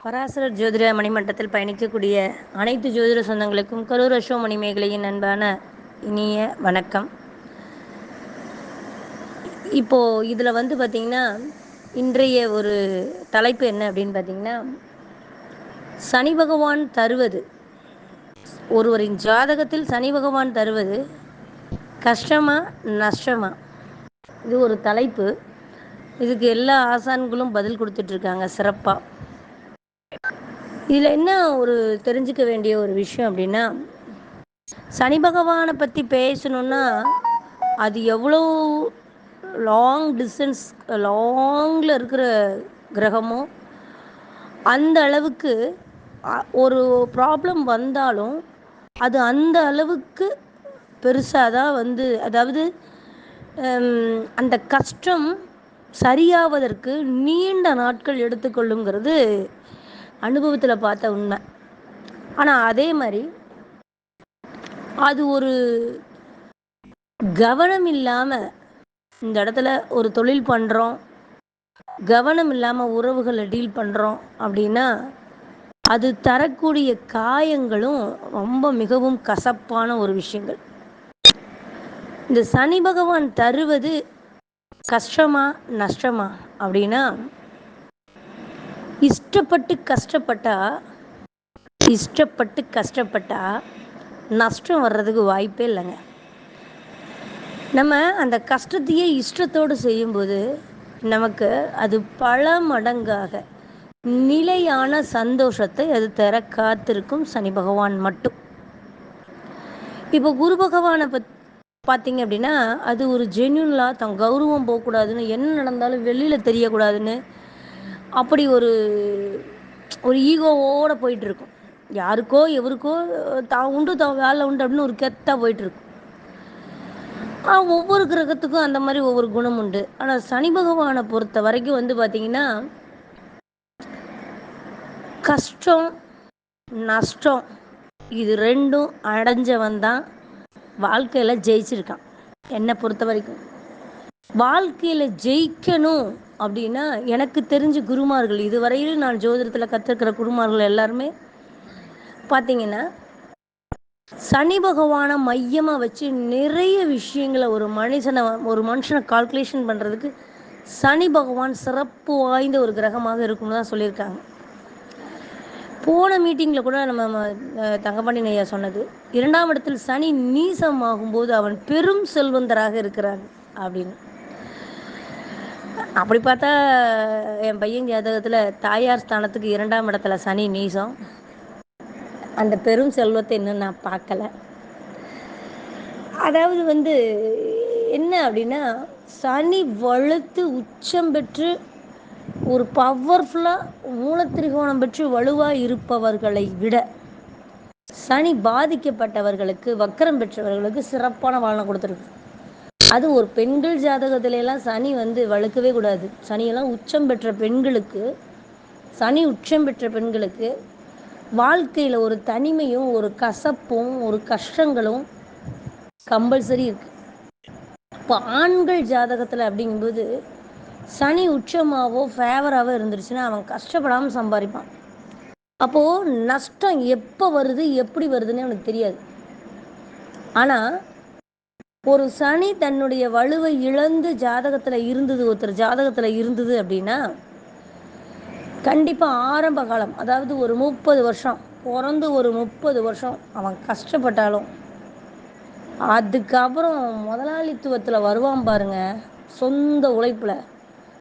பராசரர் ஜோதிட மணிமண்டலத்தில் பயணிக்கக்கூடிய அனைத்து ஜோதிட சொந்தங்களுக்கும் கரூர் அசோ மணிமேகலையின் அன்பான இனிய வணக்கம். இப்போது இதில் பார்த்திங்கன்னா இன்றைய ஒரு தலைப்பு என்ன அப்படின்னு பார்த்திங்கன்னா, சனி பகவான் தருவது, ஒருவரின் ஜாதகத்தில் சனி பகவான் தருவது கஷ்டமா நஷ்டமா? இது ஒரு தலைப்பு. இதுக்கு எல்லா ஆசான்களும் பதில் கொடுத்துட்ருக்காங்க சிறப்பாக. இதில் என்ன ஒரு தெரிஞ்சுக்க வேண்டிய ஒரு விஷயம் அப்படின்னா, சனி பகவானை பற்றி பேசணுன்னா அது எவ்வளோ லாங்கில் இருக்கிற கிரகமோ அந்த அளவுக்கு ஒரு ப்ராப்ளம் வந்தாலும் அது அந்த அளவுக்கு பெருசாக தான் அதாவது அந்த கஷ்டம் சரியாவதற்கு நீண்ட நாட்கள் எடுத்துக்கொள்ளுங்கிறது அனுபவத்தில் பார்த்த உண்மை. ஆனால் அதே மாதிரி அது ஒரு கவனம் இல்லாமல் இந்த இடத்துல ஒரு தொழில் பண்ணுறோம், கவனம் இல்லாமல் உறவுகளை டீல் பண்ணுறோம் அப்படின்னா அது தரக்கூடிய காயங்களும் ரொம்ப மிகவும் கசப்பான ஒரு விஷயங்கள். இந்த சனி பகவான் தருவது கஷ்டமா நஷ்டமா அப்படின்னா, இஷ்டப்பட்டு கஷ்டப்பட்டா நஷ்டம் வர்றதுக்கு வாய்ப்பே இல்லைங்க. நம்ம அந்த கஷ்டத்தையே இஷ்டத்தோடு செய்யும்போது நமக்கு அது பல மடங்காக நிலையான சந்தோஷத்தை அது தர காத்திருக்கும் சனி பகவான் மட்டும். இப்போ குரு பகவானை பார்த்தீங்க அப்படின்னா, அது ஒரு ஜென்யூன்லாக தன் கௌரவம் போகக்கூடாதுன்னு, என்ன நடந்தாலும் வெளியில் தெரியக்கூடாதுன்னு அப்படி ஒரு ஈகோவோடு போயிட்டுருக்கும். யாருக்கோ எவருக்கோ தான் உண்டு தான் வேலை உண்டு அப்படின்னு ஒரு கெத்தாக போயிட்டுருக்கும். ஒவ்வொரு கிரகத்துக்கும் அந்த மாதிரி ஒவ்வொரு குணம் உண்டு. ஆனால் சனி பகவானை பொறுத்த வரைக்கும் பார்த்திங்கன்னா, கஷ்டம் நஷ்டம் இது ரெண்டும் அடைஞ்சவன் தான் வாழ்க்கையில் ஜெயிச்சிருக்கான். என்னை பொறுத்த வரைக்கும் வாழ்க்கையில் ஜெயிக்கணும் அப்படின்னா, எனக்கு தெரிஞ்ச குருமார்கள், இதுவரையிலும் நான் ஜோதிடத்தில் கற்றுக்கிற குருமார்கள் எல்லாருமே பார்த்திங்கன்னா, சனி பகவானை மையமாக வச்சு நிறைய விஷயங்களை ஒரு மனுஷனை கால்குலேஷன் பண்ணுறதுக்கு சனி பகவான் சிறப்பு வாய்ந்த ஒரு கிரகமாக இருக்கும்னு தான் சொல்லியிருக்காங்க. போன மீட்டிங்கில் கூட நம்ம தங்கப்பாண்டியன் ஐயா சொன்னது, 2ஆம் இடத்தில் சனி நீசமாகும்போது அவன் பெரும் செல்வந்தராக இருக்கிறான் அப்படின்னு. அப்படி பார்த்தா என் பையன் ஜாதகத்தில் தாயார் ஸ்தானத்துக்கு 2ஆம் இடத்துல சனி நீசம். அந்த பெரும் செல்வத்தை இன்னும் நான் பார்க்கல. அதாவது என்ன அப்படின்னா, சனி வலுத்து உச்சம் பெற்று ஒரு பவர்ஃபுல்லாக மூலத்திரிகோணம் பெற்று வலுவாக இருப்பவர்களை விட சனி பாதிக்கப்பட்டவர்களுக்கு, வக்கரம் பெற்றவர்களுக்கு சிறப்பான பலனை கொடுத்துருக்கு. அது ஒரு பெண்கள் ஜாதகத்திலெல்லாம் சனி வலுக்கவே கூடாது. சனியெல்லாம் உச்சம் பெற்ற பெண்களுக்கு, சனி உச்சம் பெற்ற பெண்களுக்கு வாழ்க்கையில் ஒரு தனிமையும் ஒரு கசப்பும் ஒரு கஷ்டங்களும் கம்பல்சரி இருக்குது. இப்போ ஆண்கள் ஜாதகத்தில் அப்படிங்கும்போது சனி உச்சமாவோ ஃபேவராகவோ இருந்துருச்சுன்னா அவன் கஷ்டப்படாமல் சம்பாதிப்பான். அப்போது நஷ்டம் எப்போ வருது எப்படி வருதுன்னு அவனுக்கு தெரியாது. ஆனால் ஒரு சனி தன்னுடைய வலுவை இழந்து ஒருத்தர் ஜாதகத்தில் இருந்தது அப்படின்னா கண்டிப்பாக ஆரம்ப காலம், அதாவது ஒரு 30 வருஷம் பிறந்து ஒரு 30 வருஷம் அவன் கஷ்டப்பட்டாலும் அதுக்கப்புறம் முதலாளித்துவத்தில் வருவான் பாருங்க. சொந்த உழைப்பில்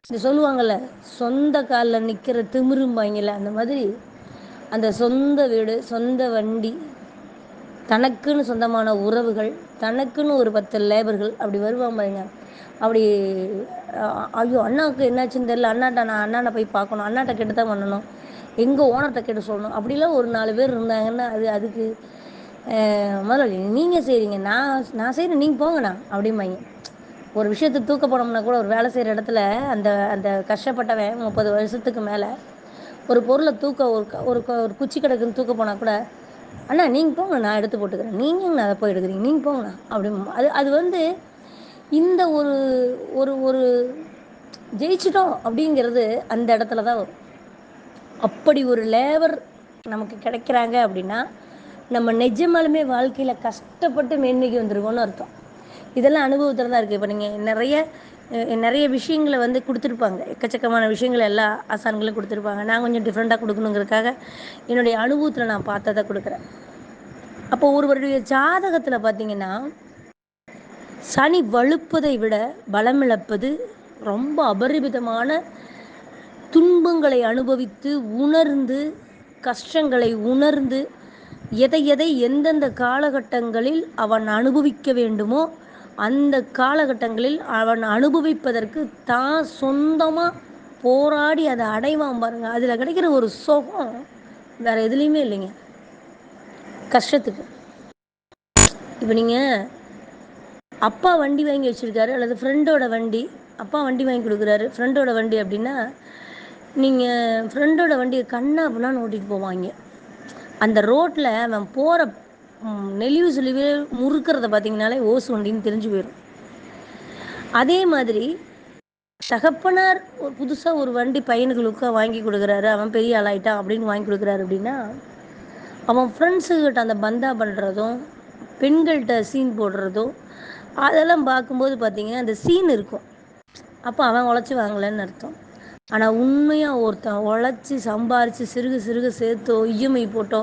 இந்த சொல்லுவாங்கள்ல, சொந்த காலில் நிற்கிற திமிரும்பாங்கல்ல, அந்த மாதிரி அந்த சொந்த வீடு, சொந்த வண்டி, தனக்குன்னு சொந்தமான உறவுகள், தனக்குன்னு ஒரு 10 லேபர்கள் அப்படி வருவான் பாருங்க. அப்படி ஐயோ அண்ணாவுக்கு என்னாச்சுன்னு தெரியல, அண்ணாட்ட போய் பார்க்கணும், அண்ணாட்ட கேட்டு தான் பண்ணணும், எங்கள் ஓனர்கிட்ட கேட்டு சொல்லணும், அப்படிலாம் ஒரு 4 பேர் இருந்தாங்கன்னா அதுக்கு முதலாளி நீங்கள் செய்கிறீங்க, நான் செய்கிறேன், நீங்கள் போங்கண்ணா அப்படிம்பாங்க. ஒரு விஷயத்தை தூக்க போனோம்னா கூட ஒரு வேலை செய்கிற இடத்துல அந்த அந்த கஷ்டப்பட்டவன் 30 வருஷத்துக்கு மேலே ஒரு பொருளை தூக்க ஒரு குச்சி கிடக்குன்னு தூக்க போனால் கூட, அண்ணா நீங்கள் போங்க நான் எடுத்து போட்டுக்கிறேன், நீங்கள் அதை போய் எடுக்கிறீங்க, நீங்கள் போங்கண்ணா அப்படி. அது இந்த ஒரு ஒரு ஒரு ஜெயிச்சிட்டோம் அப்படிங்கிறது அந்த இடத்துல தான் வரும். அப்படி ஒரு லேபர் நமக்கு கிடைக்கிறாங்க அப்படின்னா நம்ம நிஜமாலுமே வாழ்க்கையில் கஷ்டப்பட்டு மேன்மைக்கு வந்திருக்கோம்னு அர்த்தம். இதெல்லாம் அனுபவத்தில் தான் இருக்குது. இப்போ நீங்கள் நிறைய விஷயங்களை வந்து கொடுத்துருப்பாங்க, எக்கச்சக்கமான விஷயங்கள் எல்லா ஆசான்களும் கொடுத்துருப்பாங்க. நான் கொஞ்சம் டிஃப்ரெண்ட்டாக கொடுக்கணுங்கிறதுக்காக என்னுடைய அனுபவத்தில் நான் பார்த்ததை கொடுக்குறேன். அப்போ ஒருவருடைய ஜாதகத்தில் பார்த்தீங்கன்னா சனி வலுப்பதை விட பலமிழப்பது ரொம்ப அபரிமிதமான துன்பங்களை அனுபவித்து உணர்ந்து, கஷ்டங்களை உணர்ந்து, எதை எதை எந்தெந்த காலகட்டங்களில் அவன் அனுபவிக்க வேண்டுமோ அந்த காலகட்டங்களில் அவன் அனுபவிப்பதற்கு தான் சொந்தமாக போராடி அதை அடைவான் பாருங்க. அதில் கிடைக்கிற ஒரு சுகம் வேற எதுலேயுமே இல்லைங்க. கஷ்டத்துக்கு இப்போ நீங்கள் அப்பா வண்டி வாங்கி வச்சுருக்காரு, அல்லது ஃப்ரெண்டோட வண்டி, அப்பா வண்டி வாங்கி கொடுக்குறாரு, ஃப்ரெண்டோட வண்டி அப்படின்னா நீங்கள் ஃப்ரெண்டோட வண்டியை கண்ணா அப்படின்னா ஓட்டிகிட்டு போவாங்க. அந்த ரோட்டில் அவன் போகிற நெளிவு சுழிவு முறுக்கிறத பார்த்தீங்கனாலே ஓசு வண்டின்னு தெரிஞ்சு போயிடும். அதே மாதிரி தகப்பனார் ஒரு புதுசாக ஒரு வண்டி பையனுக்கு வாங்கி கொடுக்குறாரு, அவன் பெரிய ஆளாயிட்டான் அப்படின்னு வாங்கி கொடுக்குறாரு அப்படின்னா அவன் ஃப்ரெண்ட்ஸுக்கிட்ட அந்த பந்தா பண்ணுறதும் பெண்கள்கிட்ட சீன் போடுறதும் அதெல்லாம் பார்க்கும்போது பார்த்தீங்கன்னா அந்த சீன் இருக்கும். அப்போ அவன் உழைச்சி வாங்கலைன்னு அர்த்தம். ஆனால் உண்மையாக ஒருத்தன் உழைச்சி சம்பாரித்து சிறுக சிறுக சேர்த்தோ இஎம்ஐ போட்டோ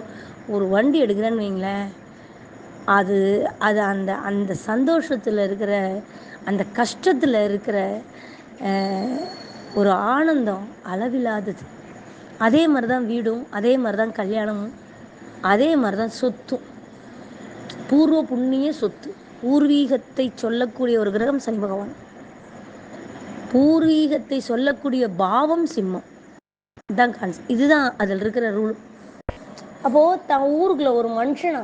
ஒரு வண்டி எடுக்கிறேன்னு வைங்களேன், அது அது அந்த அந்த சந்தோஷத்தில் இருக்கிற, அந்த கஷ்டத்தில் இருக்கிற ஒரு ஆனந்தம் அளவில்லாதது. அதே மாதிரி தான் வீடும், அதே மாதிரி தான் கல்யாணமும், அதே மாதிரி தான் சொத்தும். பூர்வ புண்ணிய சொத்து. பூர்வீகத்தை சொல்லக்கூடிய ஒரு கிரகம் சனி பகவான், பூர்வீகத்தை சொல்லக்கூடிய பாவம் சிம்மம். இதுதான் கான்செப்ட், இதுதான் அதில் இருக்கிற ரூல். அப்போது தன் ஊருக்குள்ள ஒரு மனுஷனா,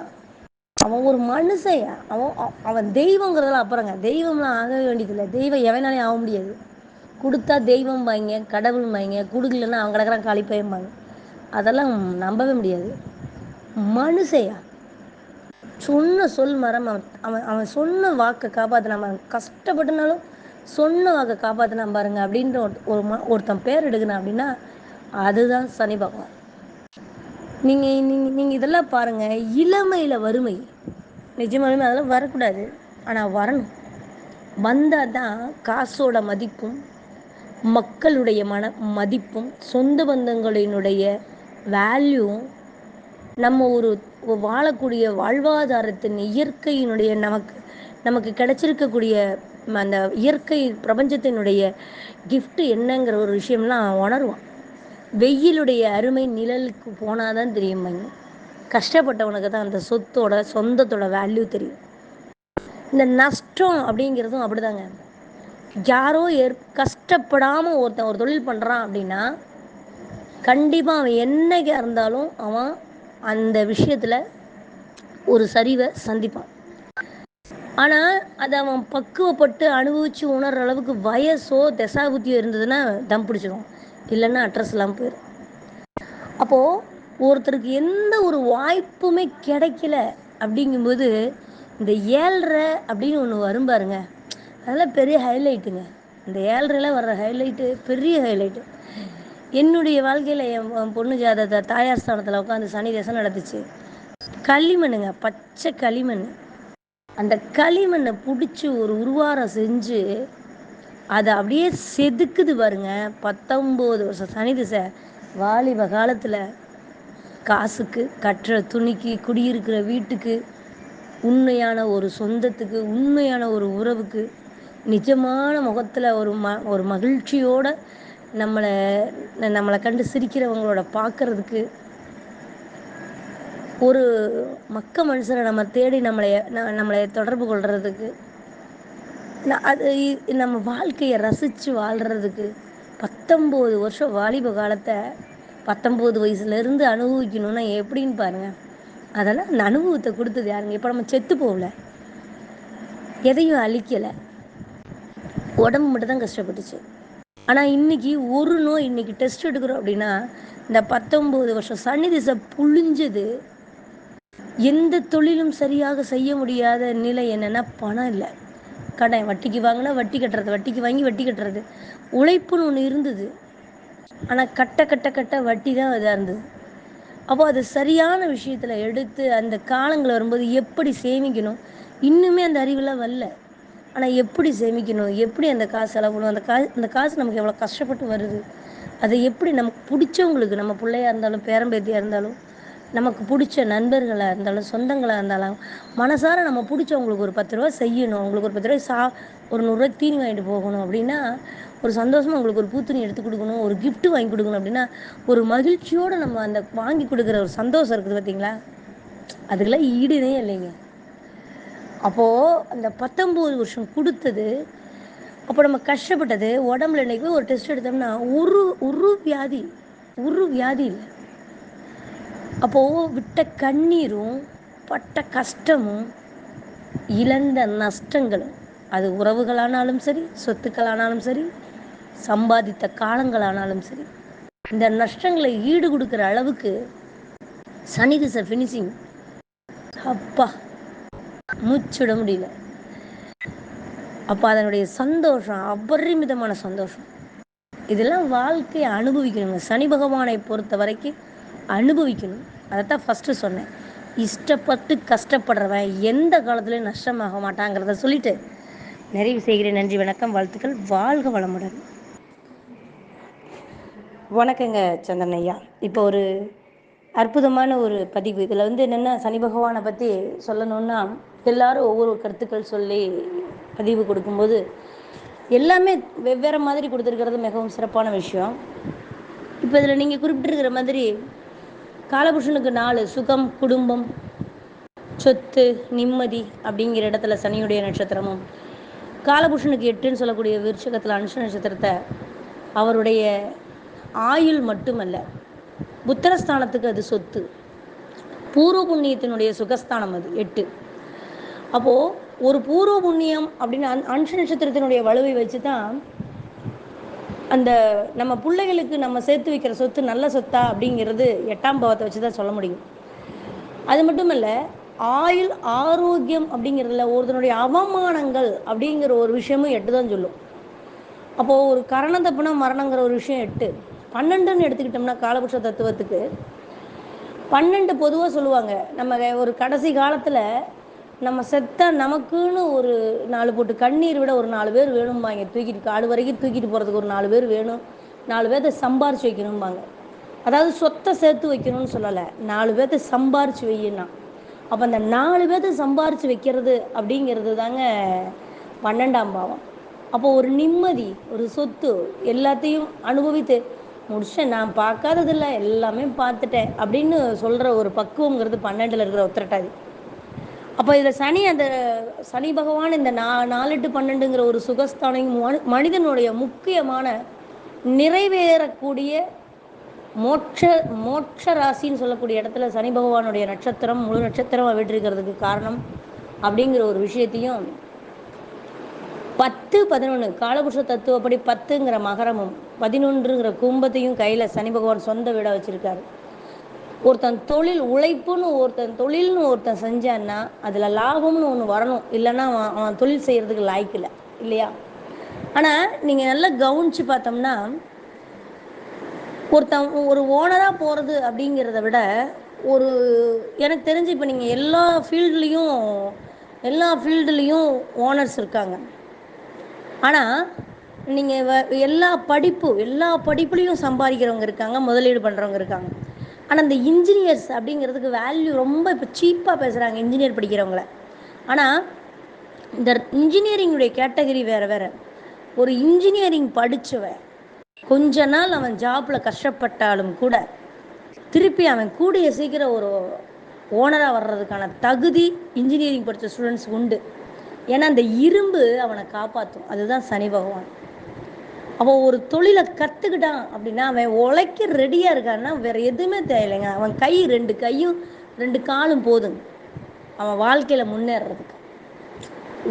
அவன் ஒரு மனுஷையா, அவன் தெய்வங்கிறதெல்லாம் அப்புறங்க. தெய்வம்லாம் ஆகவே வேண்டியதில்லை. தெய்வம் எவனாலே ஆக முடியாது. கொடுத்தா தெய்வம் பாய்ங்க, கடவுள் பாய்ங்க, கொடுக்கலன்னா அவன் கிடக்கிறான் காலிப்பயம்பாங்க. அதெல்லாம் நம்பவே முடியாது. மனுஷையா சொன்ன சொல் மரம். அவன் அவன் சொன்ன வாக்கை காப்பாற்றினா, அவன் கஷ்டப்பட்டுனாலும் சொன்ன வாக்கை காப்பாற்றினா பாருங்க அப்படின்ற ஒருத்தன் பேர் எடுக்கணும் அப்படின்னா அதுதான் சனி பகவான். நீங்கள் இதெல்லாம் பாருங்கள். இளமையில் வறுமை நிஜமாலுமே அதெல்லாம் வரக்கூடாது, ஆனால் வரணும். வந்தால் தான் காசோட மதிப்பும், மக்களுடைய மதிப்பும், சொந்த பந்தங்களினுடைய வேல்யூவும், நம்ம ஒரு வாழக்கூடிய வாழ்வாதாரத்தின் இயற்கையினுடைய நமக்கு நமக்கு கிடைச்சிருக்கக்கூடிய அந்த இயற்கை பிரபஞ்சத்தினுடைய கிஃப்ட் என்னங்கிற ஒரு விஷயம்லாம் உணருவான். வெயிலுடைய அருமை நிழலுக்கு போனால் தான் தெரியுமாங்க. கஷ்டப்பட்டவனுக்கு தான் அந்த சொந்தத்தோட வேல்யூ தெரியும். இந்த நஷ்டம் அப்படிங்கிறதும் அப்படிதாங்க. யாரோ கஷ்டப்படாமல் ஒருத்தன் ஒரு தொழில் பண்ணுறான் அப்படின்னா கண்டிப்பாக அவன் என்னைக்கா இருந்தாலும் அவன் அந்த விஷயத்தில் ஒரு சரிவை சந்திப்பான். ஆனால் அதை அவன் பக்குவப்பட்டு அனுபவித்து உணர்கிற அளவுக்கு வயசோ தசாபுத்தியோ இருந்ததுன்னா தம் பிடிச்சிடும், இல்லைன்னா அட்ரஸ் இல்லாமல் போயிடும். அப்போது ஒருத்தருக்கு எந்த ஒரு வாய்ப்புமே கிடைக்கல அப்படிங்கும்போது இந்த 7.5 அப்படின்னு ஒன்று வரும் பாருங்க, அதெல்லாம் பெரிய ஹைலைட்டுங்க. இந்த 7.5 வர்ற ஹைலைட்டு பெரிய ஹைலைட்டு. என்னுடைய வாழ்க்கையில் என் பொண்ணு ஜாதகத்தை தாயார் ஸ்தானத்தில் உட்காந்து சனி தசை நடந்துச்சு. களிமண்ணுங்க, பச்சை களிமண். அந்த களிமண்ணை பிடிச்சி ஒரு உருவாரம் செஞ்சு அதை அப்படியே செதுக்குது பாருங்க. 19 வருஷம் சனி திசை. வாலிப காலத்தில் காசுக்கு, கட்டுற துணிக்கு, குடியிருக்கிற வீட்டுக்கு, உண்மையான ஒரு சொந்தத்துக்கு, உண்மையான ஒரு உறவுக்கு, நிஜமான முகத்தில் ஒரு மகிழ்ச்சியோடு நம்மளை கண்டு சிரிக்கிறவங்களோட பார்க்குறதுக்கு, ஒரு மனுஷரை நம்ம தேடி நம்மளை தொடர்பு கொள்கிறதுக்கு, அது நம்ம வாழ்க்கையை ரசித்து வாழ்கிறதுக்கு 19 வருஷம் வாலிப காலத்தை 19 வயசுலேருந்து அனுபவிக்கணும்னா எப்படின்னு பாருங்கள். அதெல்லாம் அந்த அனுபவத்தை கொடுத்தது யாருங்க? இப்போ நம்ம செத்து போகல, எதையும் அழிக்கலை, உடம்பு மட்டும் தான் கஷ்டப்பட்டுச்சு. ஆனால் இன்றைக்கி ஒரு நோய், இன்றைக்கி டெஸ்ட் எடுக்கிறோம் அப்படின்னா இந்த 19 வருஷம் சனி திசை புழிஞ்சது. எந்த தொழிலும் சரியாக செய்ய முடியாத நிலை என்னென்னா பணம் இல்லை, கடன், வட்டிக்கு வாங்கினா வட்டி கட்டுறது, வட்டிக்கு வாங்கி வட்டி கட்டுறது. உழைப்புன்னு ஒன்று இருந்தது, ஆனால் கட்ட கட்ட கட்ட வட்டி தான் இதாக இருந்தது. அப்போ அது சரியான விஷயத்தில் எடுத்து அந்த காலங்கள் வரும்போது எப்படி சேமிக்கணும், இன்னுமே அந்த அறிவெல்லாம் வரல. ஆனால் எப்படி சேமிக்கணும், எப்படி அந்த காசு செலவு பண்ணணும், அந்த காசு நமக்கு எவ்வளோ கஷ்டப்பட்டு வருது, அதை எப்படி நமக்கு பிடிச்சவங்களுக்கு, நம்ம பிள்ளையா இருந்தாலும் பேரம்பேத்தியாக இருந்தாலும், நமக்கு பிடிச்ச நண்பர்களாக இருந்தாலும் சொந்தங்களாக இருந்தாலும் மனசார நம்ம பிடிச்சவங்களுக்கு ஒரு 10 ரூபா செய்யணும், அவங்களுக்கு ஒரு 10 ரூபாய் ஒரு 100 ரூபாய்க்கு தீனி வாங்கிட்டு போகணும் அப்படின்னா, ஒரு சந்தோஷமாக அவங்களுக்கு ஒரு பூத்துணி எடுத்து கொடுக்கணும், ஒரு கிஃப்ட்டு வாங்கி கொடுக்கணும் அப்படின்னா, ஒரு மகிழ்ச்சியோடு நம்ம அந்த வாங்கி கொடுக்குற ஒரு சந்தோஷம் இருக்குது பார்த்தீங்களா, அதுக்கெல்லாம் ஈடுனே இல்லைங்க. அப்போது அந்த 19 வருஷம் கொடுத்தது, அப்போ நம்ம கஷ்டப்பட்டது உடம்புல இன்றைக்கி ஒரு டெஸ்ட் எடுத்தோம்னா ஒரு ஒரு வியாதி ஒரு வியாதி இல்லை. அப்போது விட்ட கண்ணீரும் பட்ட கஷ்டமும் இழந்த நஷ்டங்களும், அது உறவுகளானாலும் சரி, சொத்துக்களானாலும் சரி, சம்பாதித்த காலங்களானாலும் சரி, இந்த நஷ்டங்களை ஈடு கொடுக்குற அளவுக்கு சனி திசை ஃபினிஷிங், அப்பா மூச்சுட முடியல. அப்போ அதனுடைய சந்தோஷம் அபரிமிதமான சந்தோஷம். இதெல்லாம் வாழ்க்கையை அனுபவிக்கணுங்க. சனி பகவானை பொறுத்த வரைக்கும் அனுபவிக்கணும். அதைத்தான் ஃபஸ்ட்டு சொன்னேன். இஷ்டப்பட்டு கஷ்டப்படுறவன் எந்த காலத்துலையும் நஷ்டமாக மாட்டாங்கிறத சொல்லிட்டு நிறைவு செய்கிறேன். நன்றி, வணக்கம், வாழ்த்துக்கள், வாழ்க வளமுடன். வணக்கங்க சந்திரன் ஐயா. இப்போ ஒரு அற்புதமான ஒரு பதிவு. இதில் என்னென்னா, சனி பகவானை பற்றி சொல்லணுன்னா எல்லாரும் ஒவ்வொரு கருத்துக்கள் சொல்லி பதிவு கொடுக்கும்போது எல்லாமே வெவ்வேறு மாதிரி கொடுத்துருக்கிறது மிகவும் சிறப்பான விஷயம். இப்போ இதில் நீங்கள் குறிப்பிட்டிருக்கிற மாதிரி காலபுருஷனுக்கு 4 சுகம், குடும்பம், சொத்து, நிம்மதி அப்படிங்கிற இடத்துல சனியுடைய நட்சத்திரமும், காலபுருஷனுக்கு 8ன்னு சொல்லக்கூடிய விருட்சகத்தில் அனுஷ நட்சத்திரத்தை அவருடைய ஆயுள் மட்டுமல்ல, புத்திரஸ்தானத்துக்கு அது சொத்து, பூர்வ புண்ணியத்தினுடைய சுகஸ்தானம் அது 8. அப்போது ஒரு பூர்வ புண்ணியம் அப்படின்னு அனுஷ நட்சத்திரத்தினுடைய வலுவை வச்சு தான் அந்த நம்ம பிள்ளைகளுக்கு நம்ம சேர்த்து வைக்கிற சொத்து நல்ல சொத்தா அப்படிங்கிறது 8ஆம் பாவத்தை வச்சு தான் சொல்ல முடியும். அது மட்டும் இல்லை, ஆயுள் ஆரோக்கியம் அப்படிங்கிறதுல ஒருத்தனுடைய அவமானங்கள் அப்படிங்கிற ஒரு விஷயமும் 8 தான் சொல்லும். அப்போது ஒரு கரணம் தப்புனா மரணங்கிற ஒரு விஷயம் 8. 12ன்னு எடுத்துக்கிட்டோம்னா காலபுருஷ தத்துவத்துக்கு 12 பொதுவாக சொல்லுவாங்க. நம்ம ஒரு கடைசி காலத்தில் நம்ம செத்த நமக்குன்னு ஒரு 4 போட்டு கண்ணீர் விட ஒரு 4 பேர் வேணும்பாங்க. தூக்கிட்டு காடு வரைக்கும் தூக்கிட்டு போகிறதுக்கு ஒரு 4 பேர் வேணும், 4 பேர்த்த சம்பாரித்து வைக்கணும்பாங்க. அதாவது சொத்தை சேர்த்து வைக்கணும்னு சொல்லலை, 4 பேர்த்த சம்பாரித்து வையினா. அப்போ அந்த 4 பேர்த்த சம்பாரித்து வைக்கிறது அப்படிங்கிறது தாங்க 12ஆம் பாவம். அப்போ ஒரு நிம்மதி, ஒரு சொத்து எல்லாத்தையும் அனுபவித்து முடிச்சேன், நான் பார்க்காததில்லை எல்லாமே பார்த்துட்டேன் அப்படின்னு சொல்கிற ஒரு பக்குவங்கிறது 12ல் இருக்கிற உத்திரட்டாதி. அப்போ இதில் சனி, அந்த சனி பகவான் இந்த 4 to 12ங்கிற ஒரு சுகஸ்தானம் மனிதனுடைய முக்கியமான நிறைவேறக்கூடிய மோட்ச ராசின்னு சொல்லக்கூடிய இடத்துல சனி பகவானுடைய நட்சத்திரம் முழு நட்சத்திரம் விட்டிருக்கிறதுக்கு காரணம் அப்படிங்கிற ஒரு விஷயத்தையும் 10, 11 காலபுருஷ தத்துவப்படி 10ங்கிற மகரமும் 11ங்கிற கும்பத்தையும் கையில் சனி பகவான் சொந்த வீடாக வச்சுருக்காரு. ஒருத்தன் தொழில் உழைப்புன்னு ஒருத்தன் செஞ்சான்னா அதில் லாபம்னு ஒன்று வரணும், இல்லைன்னா அவன் தொழில் செய்கிறதுக்கு லாய்க்கு இல்லை, இல்லையா? ஆனால் நீங்கள் நல்லா கவனித்து பார்த்தோம்னா, ஒரு ஓனராக போகிறது அப்படிங்கிறத விட ஒரு எனக்கு தெரிஞ்சு இப்போ நீங்கள் எல்லா ஃபீல்டுலேயும் ஓனர்ஸ் இருக்காங்க. ஆனால் நீங்கள் எல்லா படிப்புலேயும் சம்பாதிக்கிறவங்க இருக்காங்க, முதலீடு பண்ணுறவங்க இருக்காங்க. ஆனால் இந்த இன்ஜினியர்ஸ் அப்படிங்கிறதுக்கு வேல்யூ ரொம்ப இப்போ சீப்பாக பேசுகிறாங்க, இன்ஜினியர் படிக்கிறவங்கள. ஆனால் இந்த இன்ஜினியரிங்குடைய கேட்டகரி வேறு. ஒரு இன்ஜினியரிங் படித்தவன் கொஞ்ச நாள் அவன் ஜாப்பில் கஷ்டப்பட்டாலும் கூட திருப்பி அவன் கூடிய சீக்கிரம் ஒரு ஓனராக வர்றதுக்கான தகுதி இன்ஜினியரிங் படித்த ஸ்டூடெண்ட்ஸ் உண்டு. ஏன்னா அந்த இரும்பு அவனை காப்பாற்றும். அதுதான் சனி பகவான். அவன் ஒரு தொழிலை கற்றுக்கிட்டான் அப்படின்னா அவன் உழைக்க ரெடியாக இருக்கான்னா வேறு எதுவுமே தேவையில்லைங்க. அவன் 2 கையும் 2 காலும் போதுங்க அவன் வாழ்க்கையில் முன்னேறதுக்கு.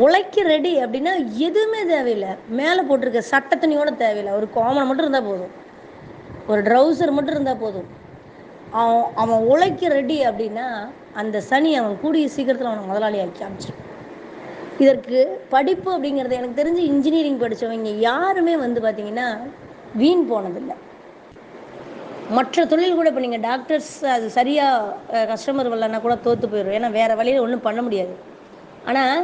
உழைக்க ரெடி அப்படின்னா எதுவுமே தேவையில்லை, மேலே போட்டிருக்க சட்டை துணியோட தேவையில்லை, ஒரு காமன் மட்டும் இருந்தால் போதும், ஒரு ட்ரௌசர் மட்டும் இருந்தால் போதும். அவன் உழைக்க ரெடி அப்படின்னா அந்த சனி அவன் கூடிய சீக்கிரத்தில் அவனை முதலாளி ஆக்கி காமிச்சிடும். இதற்கு படிப்பு அப்படிங்கிறது எனக்கு தெரிஞ்சு இன்ஜினியரிங் படித்தவங்க யாருமே பார்த்திங்கன்னா வீண் போனதில்லை. மற்ற தொழில் கூட இப்போ நீங்கள் டாக்டர்ஸ் அது சரியாக கஸ்டமர் வரலன்னா கூட தோற்று போயிடும். ஏன்னா வேறு வழியில் ஒன்றும் பண்ண முடியாது. ஆனால்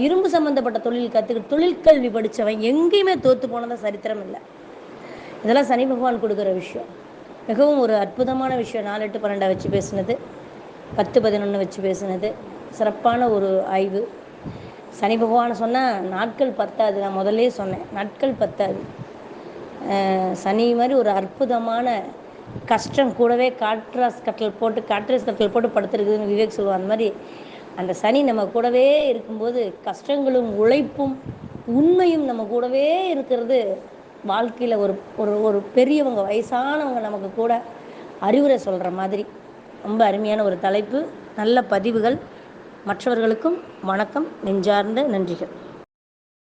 இரும்பு சம்மந்தப்பட்ட தொழில் கற்றுக்கிட்டு தொழிற்கல்வி படித்தவன் எங்கேயுமே தோற்று போனதாக சரித்திரம் இல்லை. இதெல்லாம் சனி பகவான் கொடுக்குற விஷயம். மிகவும் ஒரு அற்புதமான விஷயம். 4, 8, 12 வச்சு பேசுனது, 10, 11 வச்சு பேசுனது சிறப்பான ஒரு ஆய்வு. சனி பகவான் சொன்னால் நாட்கள் பத்தாது. நான் முதல்லே சொன்னேன், நாட்கள் பத்தாது. சனி மாதிரி ஒரு அற்புதமான கஷ்டம் கூடவே காட்ராஸ் கட்டல் போட்டு படுத்துருக்குதுன்னு விவேக் சொல்லுவார். அந்த மாதிரி அந்த சனி நம்ம கூடவே இருக்கும்போது கஷ்டங்களும் உழைப்பும் உண்மையும் நம்ம கூடவே இருக்கிறது வாழ்க்கையில் ஒரு ஒரு ஒரு பெரியவங்க வயசானவங்க நமக்கு கூட அறிவுரை சொல்கிற மாதிரி ரொம்ப அருமையான ஒரு தலைப்பு. நல்ல பதிவுகள். மற்றவர்களுக்கும் வணக்கம், நெஞ்சார்ந்த நன்றிகள்.